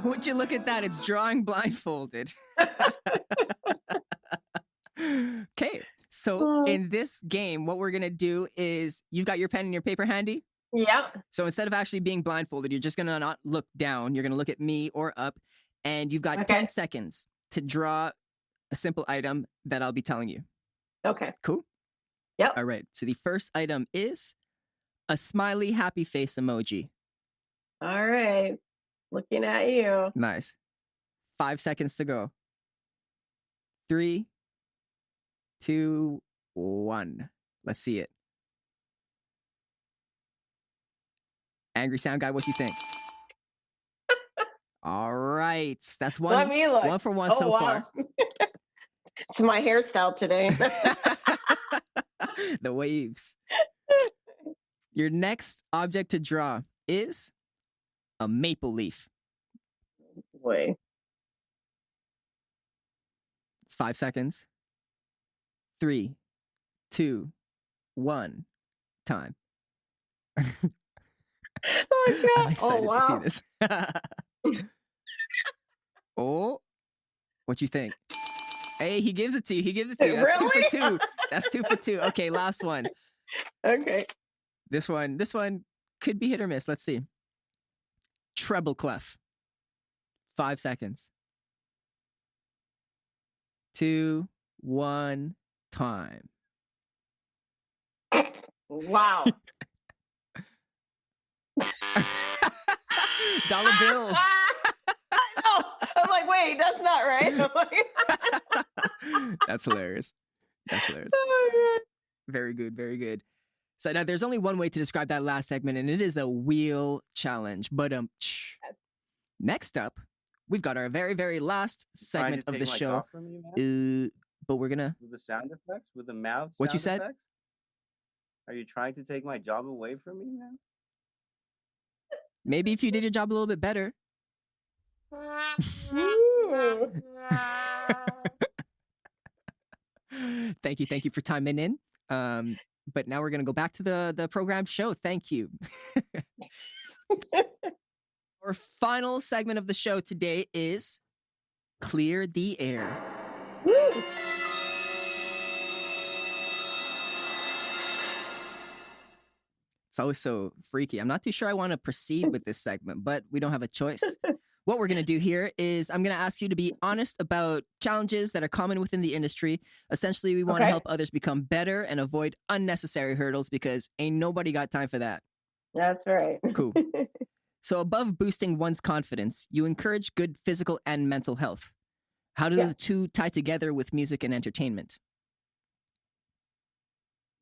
Would you look at that? It's drawing blindfolded. Okay. So in this game, what we're going to do is you've got your pen and your paper handy. Yeah. So instead of actually being blindfolded, you're just going to not look down. You're going to look at me or up. And you've got 10 seconds to draw a simple item that I'll be telling you. Okay. Cool? Yep. All right. So the first item is a smiley happy face emoji. All right. Looking at you. Nice. 5 seconds to go. 3, 2, 1. Let's see it. Angry Sound Guy, what you think? All right. That's one. Let me look. One for one so far. It's my hairstyle today. The waves. Your next object to draw is a maple leaf. Wait. It's 5 seconds. 3, 2, 1. Time. Oh God. I'm excited wow. to see this. Oh, what you think? Hey, he gives it to you. He gives it to you. That's Really? 2 for 2. That's 2 for 2. Okay, last one. Okay. This one could be hit or miss. Let's see. Treble clef. 5 seconds. 2, 1, time. Wow. Dollar bills. I know. I'm like, wait, that's not right. That's hilarious. That's hilarious. Oh, Very good. Very good. So now there's only one way to describe that last segment, and it is a wheel challenge. But next up, we've got our very, very last segment of the show. But we're gonna with the sound effects, with the mouth. What you said? Effects? Are you trying to take my job away from me, man? Maybe if you did your job a little bit better. Thank you for timing in. But now we're gonna go back to the programmed show. Thank you. Our final segment of the show today is Clear the Air. Woo. It's always so freaky. I'm not too sure I want to proceed with this segment, but we don't have a choice. What we're going to do here is I'm going to ask you to be honest about challenges that are common within the industry. Essentially, we want to help others become better and avoid unnecessary hurdles because ain't nobody got time for that. That's right. Cool. So above boosting one's confidence, you encourage good physical and mental health. How do the two tie together with music and entertainment?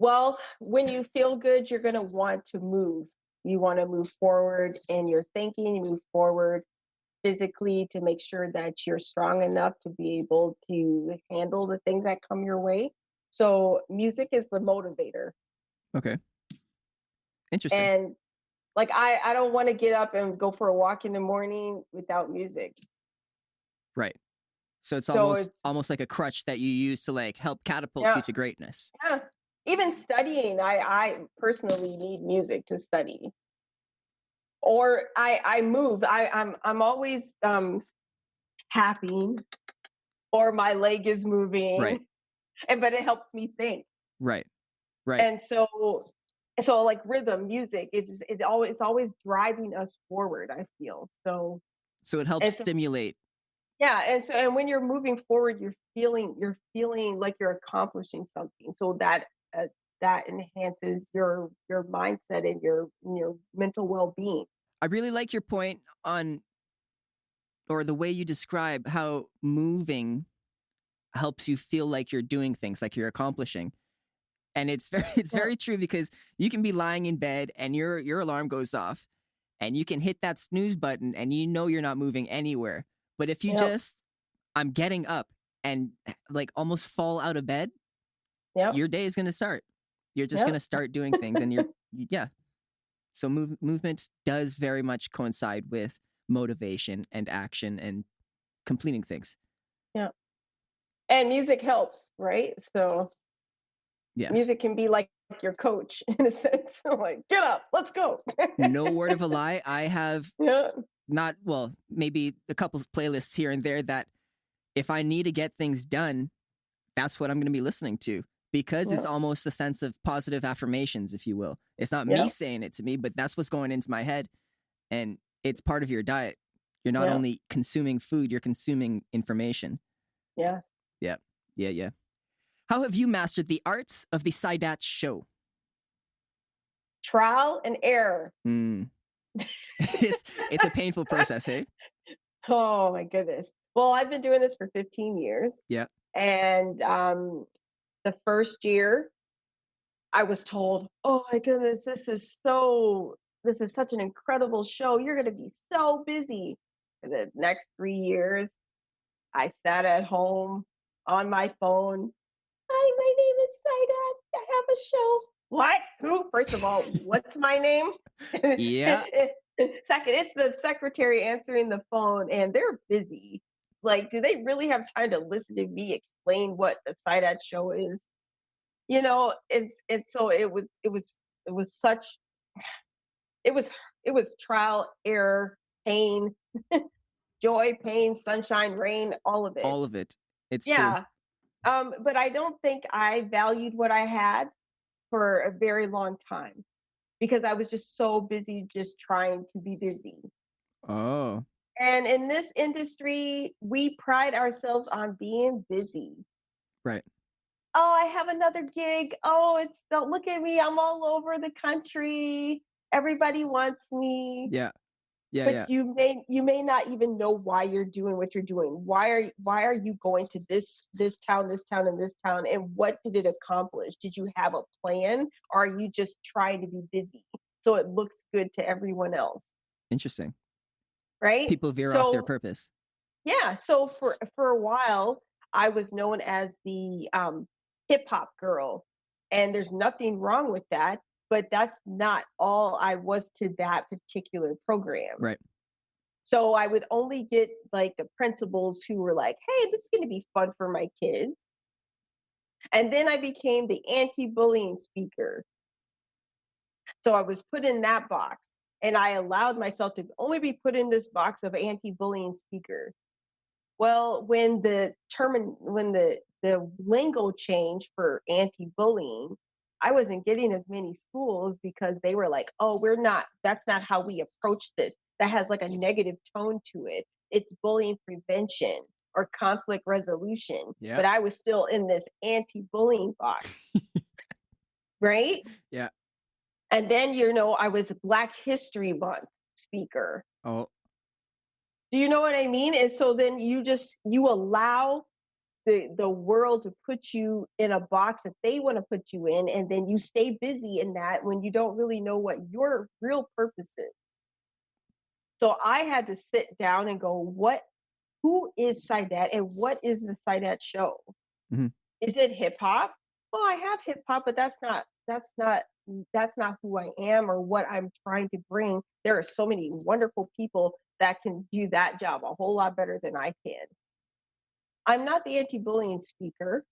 Well, when you feel good, you're going to want to move. You want to move forward in your thinking, you move forward physically to make sure that you're strong enough to be able to handle the things that come your way. So music is the motivator. Okay. Interesting. And Like I don't want to get up and go for a walk in the morning without music. Right. So it's So almost it's almost like a crutch that you use to like help catapult you yeah, to greatness. yeah. Even studying, I personally need music to study. Or I move. I'm always tapping or my leg is Right. moving, and but it helps me think. Right. Right. And so like rhythm, music, it's always driving us forward, I feel. So So it helps and so stimulate. yeah, and when you're moving forward, you're feeling like you're accomplishing something. So uh, that enhances your mindset and your mental well-being. I really like your point on or the way you describe how moving helps you feel like you're doing things, like you're accomplishing. And it's very it's Yeah, very true because you can be lying in bed and your alarm goes off and you can hit that snooze button and you know you're not moving anywhere. But if you yep, just I'm getting up and like almost fall out of bed, yep, your day is going to start. You're just going yep. to start doing things and yeah. So movement does very much coincide with motivation and action and completing things. Yeah. And music helps, right? So Yes. music can be like your coach in a sense. Like, get up, let's go. No word of a lie. I have Yeah, not, well, maybe a couple of playlists here and there that if I need to get things done, that's what I'm going to be listening to because it's yeah, almost a sense of positive affirmations, if you will. It's not me yeah, saying it to me, but that's what's going into my head. And it's part of your diet. You're not yeah, only consuming food, you're consuming information. yeah. Yeah. Yeah. Yeah. How have you mastered the arts of the Sidat show? Trial and error. Mm. it's a painful process, hey? Oh my goodness. Well, I've been doing this for 15 years. Yeah. And the first year I was told, "Oh my goodness, this is such an incredible show. You're going to be so busy." For the next 3 years, I sat at home on my phone. "Hi, my name is Saida. I have a show." What? Who? First of all, what's my name? Yeah. Second, it's the secretary answering the phone and they're busy. Like, do they really have time to listen to me explain what the Saida show is? It's so it was such it was it was trial, error, pain, joy, pain, sunshine, rain, all of it. All of it. It's true. Yeah. But I don't think I valued what I had for a very long time because I was just so busy just trying to be busy. Oh, And in this industry, we pride ourselves on being busy. right. Oh, I have another gig. Oh, it's don't look at me. I'm all over the country. Everybody wants me. Yeah. Yeah. But Yeah. you may not even know why you're doing what you're doing. Why are you going to this town, this town, and this town? And what did it accomplish? Did you have a plan? Or are you just trying to be busy so it looks good to everyone else? Interesting. Right? People veer off their So purpose. yeah, so for a while I was known as the hip hop girl. And there's nothing wrong with that, but that's not all I was to that particular program. Right. So I would only get like the principals who were like, "Hey, this is going to be fun for my kids." And then I became the anti-bullying speaker. So I was put in that box and I allowed myself to only be put in this box of anti-bullying speaker. Well, when the lingo changed for anti-bullying, I wasn't getting as many schools because they were like, "Oh, we're not. That's not how we approach this. That has like a negative tone to it. It's bullying prevention or conflict resolution." Yeah. But I was still in this anti-bullying box, right? Yeah. And then I was Black History Month speaker. Oh, Do you know what I mean? And so then you allow the world to put you in a box that they want to put you in, and then you stay busy in that when you don't really know what your real purpose is. So I had to sit down and go, who is Sidat and what is the Sidat show? mhm. Is it hip hop? well, I have hip hop, but that's not who I am or what I'm trying to bring. There are so many wonderful people that can do that job a whole lot better than I can. I'm not the anti-bullying speaker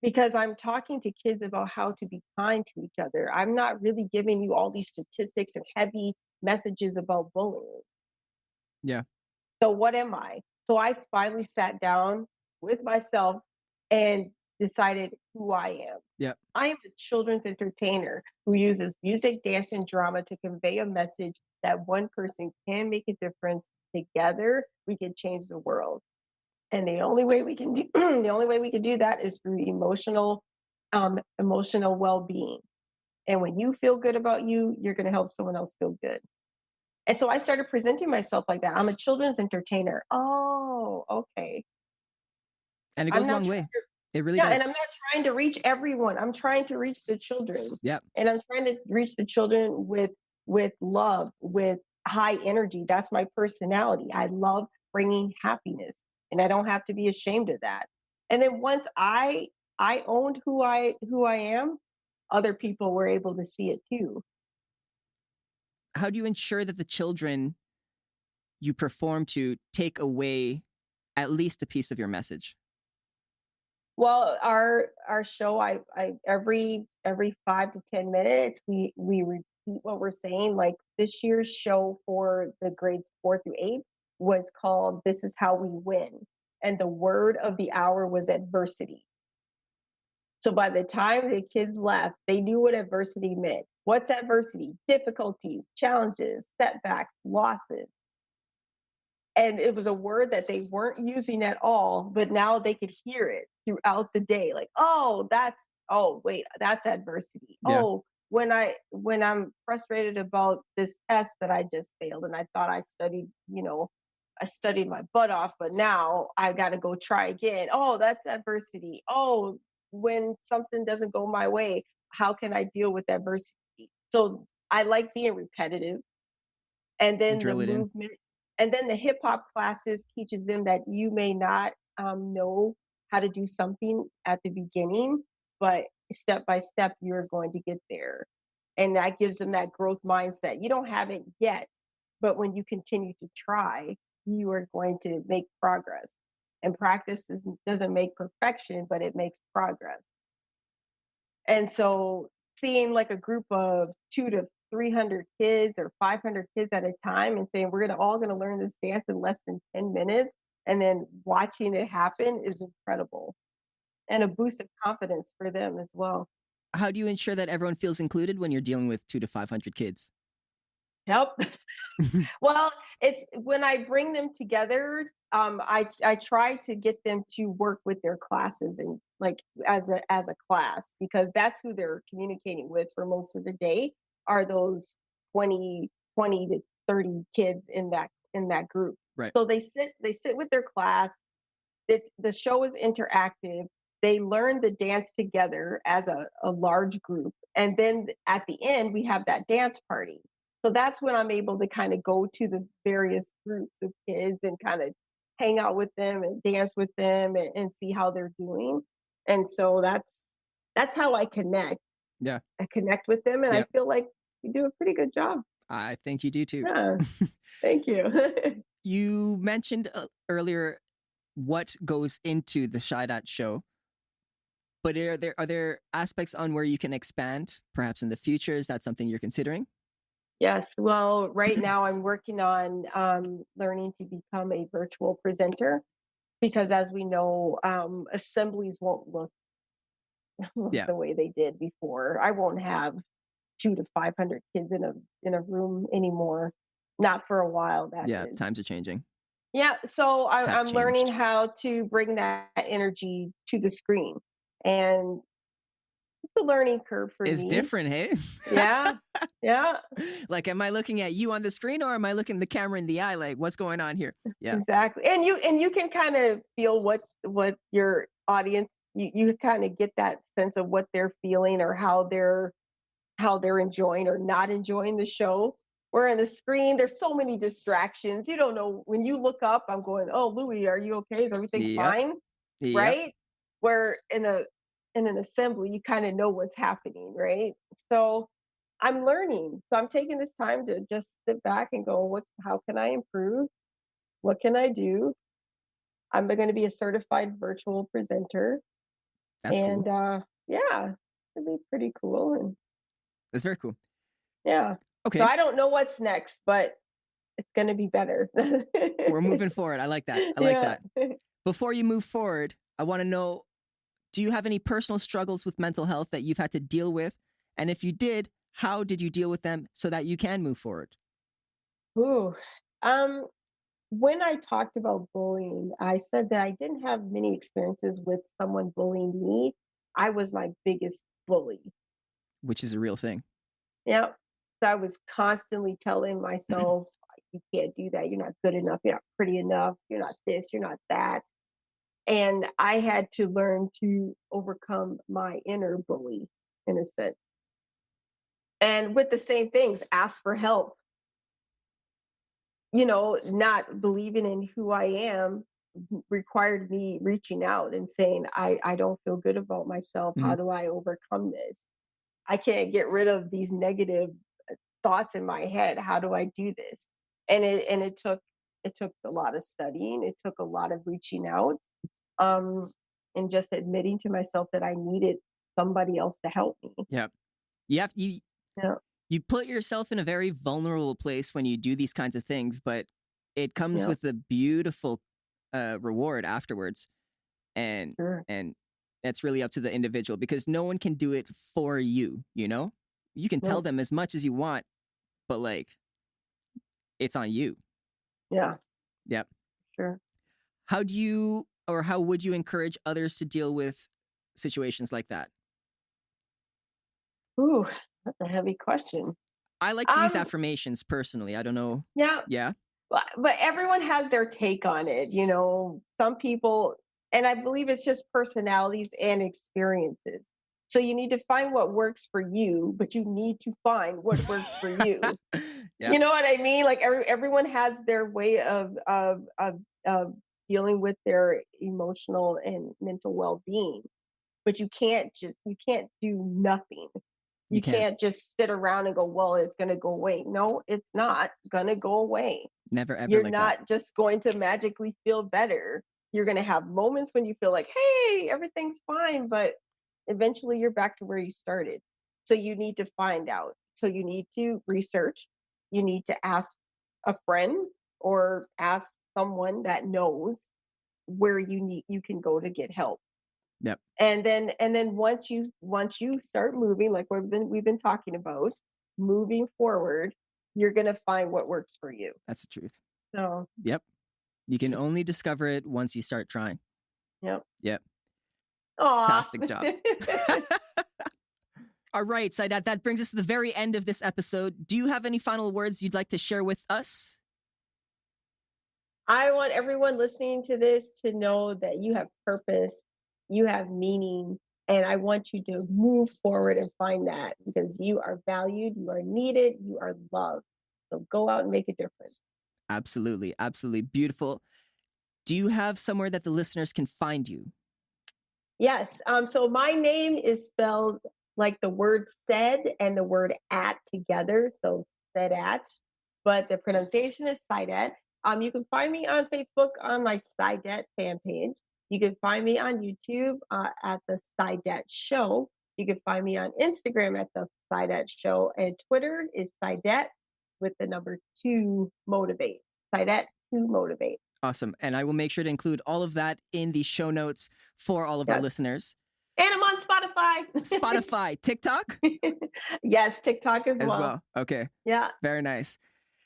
because I'm talking to kids about how to be kind to each other. I'm not really giving you all these statistics and heavy messages about bullying. Yeah. So what am I? So I finally sat down with myself and decided who I am. Yeah. I am a children's entertainer who uses music, dance, and drama to convey a message that one person can make a difference. Together, we can change the world. And the only way we can do the only way we can do that is through emotional well-being. And when you feel good about you, you're going to help someone else feel good. And so I started presenting myself like that. I'm a children's entertainer. Oh, okay. And it I'm goes a not long trying way. to, It really yeah, and does. I'm not trying to reach everyone. I'm trying to reach the children. Yeah. And I'm trying to reach the children with love, with high energy. That's my personality. I love bringing happiness, and I don't have to be ashamed of that. And then once I owned who I am, other people were able to see it too. How do you ensure that the children you perform to take away at least a piece of your message? Well, our show, I every 5 to 10 minutes, we repeat what we're saying. Like this year's show for the grades 4 through 8 was called "This Is How We Win," and the word of the hour was adversity. So by the time the kids left, they knew what adversity meant. What's adversity? Difficulties, challenges, setbacks, losses. And it was a word that they weren't using at all, but now they could hear it throughout the day. Like, oh wait, that's adversity. Yeah. Oh, when I'm frustrated about this test that I just failed and I thought I studied, I studied my butt off, but now I got to go try again. Oh, that's adversity. Oh, when something doesn't go my way, how can I deal with adversity? So I like being repetitive, and then the Drill it in. movement, and then the hip hop classes teaches them that you may not know how to do something at the beginning, but step by step you're going to get there, and that gives them that growth mindset. You don't have it yet, but when you continue to try, you are going to make progress. And doesn't make perfection, but it makes progress. And so seeing like a group of 2 to 300 kids or 500 kids at a time and saying, we're all going to learn this dance in less than 10 minutes, and then watching it happen is incredible and a boost of confidence for them as well. How do you ensure that everyone feels included when you're dealing with 2 to 500 kids? Yep. Well, it's when I bring them together, I try to get them to work with their classes and like as a class, because that's who they're communicating with for most of the day, are those 20 to 30 kids in that group. Right. So they sit with their class. The show is interactive. They learn the dance together as a large group. And then at the end, we have that dance party. So that's when I'm able to kind of go to the various groups of kids and kind of hang out with them and dance with them and see how they're doing. And so that's how I connect. Yeah. I connect with them, and I Yeah. feel like we do a pretty good job. I think you do too. Yeah. Thank you. You mentioned earlier what goes into the Shy Dot show, but are there aspects on where you can expand, perhaps in the future? Is that something you're considering? Yes. Well, right now I'm working on learning to become a virtual presenter, because, as we know, assemblies won't look Yeah. the way they did before. I won't have 2 to 500 kids in a room anymore. Not for a while, that Yeah. is. Times are changing. Yeah. So Have I'm learning changed. how to bring that energy to the screen, and it's a learning curve for It's me. different, hey? Yeah. Yeah. Like, am I looking at you on the screen or am I looking the camera in the eye? Like, what's going on here? Yeah. Exactly. And you can kind of feel what your audience, you kind of get that sense of what they're feeling or how they're enjoying or not enjoying the show. Where in the screen, there's so many distractions. You don't know, when you look up, I'm going, "Oh, Louis, are you okay? Is everything Yep. fine?" Yep. Right? Where in a in an assembly, you kind of know what's happening, right? So I'm learning. So I'm taking this time to just sit back and go, how can I improve? What can I do? I'm going to be a certified virtual presenter. That's And cool. yeah, it'd be pretty cool. And That's very cool. yeah. So Okay. I don't know what's next, but it's going to be better. We're moving forward. I like that. I like Yeah. that. Before you move forward, I want to know, do you have any personal struggles with mental health that you've had to deal with? And if you did, how did you deal with them so that you can move forward? Ooh. Um, when I talked about bullying, I said that I didn't have many experiences with someone bullying me. I was my biggest bully. Which is a real thing. Yeah. So I was constantly telling myself, you can't do that. You're not good enough. You're not pretty enough. You're not this. You're not that. And I had to learn to overcome my inner bully in a sense. And with the same things, ask for help. Not believing in who I am required me reaching out and saying, I don't feel good about myself. Mhm. How do I overcome this? I can't get rid of these negative thoughts in my head. How do I do this? And it took a lot of studying. It took a lot of reaching out, um, and just admitting to myself that I needed somebody else to help me. Yeah. You Yeah, you put yourself in a very vulnerable place when you do these kinds of things, but it comes yeah, with a beautiful reward afterwards. And sure. and that's really up to the individual because no one can do it for you, you know? You can tell No, them as much as you want, but like it's on you. yeah, Yep. sure. How do you or how would you encourage others to deal with situations like that? Ooh, that's a heavy question. I like to use Um, affirmations personally. I don't know. yeah, Yeah. but everyone has their take on it. Some people, and I believe it's just personalities and experiences. So you need to find what works for you, but you need to find what works for you. Yeah. You know what I mean? Like everyone has their way of dealing with their emotional and mental well-being, but you can't do nothing. You You can't. can't just sit around and go, well, it's going to go away. No, it's not going to go away. Never ever You're like that. not just going to magically feel better. You're going to have moments when you feel like, hey, everything's fine, but eventually you're back to where you started. So you need to find out. So you need to research. You need to ask a friend or ask someone that knows where you can go to get help. Yep. And then once you start moving, like we've been talking about, moving forward, you're going to find what works for you. That's the truth. So, Yep. You can only discover it once you start trying. yep. Yep. Aw. Fantastic job. All right, Saidat, that brings us to the very end of this episode. Do you have any final words you'd like to share with us? I want everyone listening to this to know that you have purpose, you have meaning, and I want you to move forward and find that because you are valued, you are needed, you are loved. So go out and make a difference. Absolutely. Absolutely. Beautiful. Do you have somewhere that the listeners can find you? Yes. So my name is spelled like the word said and the word at together. So said at, but the pronunciation is Sidet. You can find me on Facebook on my Sidet fan page. You can find me on YouTube at the Sidet Show. You can find me on Instagram at the Sidet Show, and Twitter is Sidet with the number 2 motivate. Sidet 2 motivate. Awesome. And I will make sure to include all of that in the show notes for all of our Yes. listeners. And I'm on Spotify. Spotify, TikTok Yes, TikTok as as well. well. Okay. Yeah. Very nice.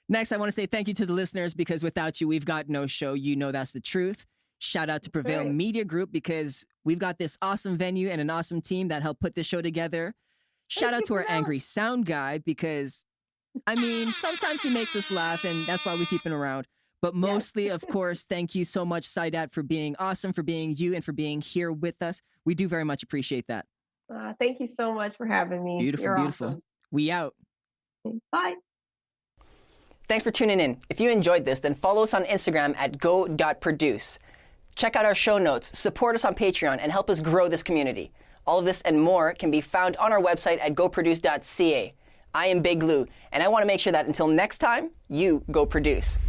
Next, I want to say thank you to the listeners because without you, we've got no show. You know that's the truth. Shout out to Prevail right. Media Group because we've got this awesome venue and an awesome team that helped put this show together. Shout out to our angry sound guy because, I mean, sometimes he makes us laugh and that's why we keep him around. But mostly, of course, thank you so much, Saidat, for being awesome, for being you, and for being here with us. We do very much appreciate that. Thank you so much for having me. Beautiful, You're beautiful. awesome. We out. Bye. Thanks for tuning in. If you enjoyed this, then follow us on Instagram at go.produce. Check out our show notes, support us on Patreon, and help us grow this community. All of this and more can be found on our website at goproduce.ca. I am Big Lou, and I want to make sure that until next time, you go produce.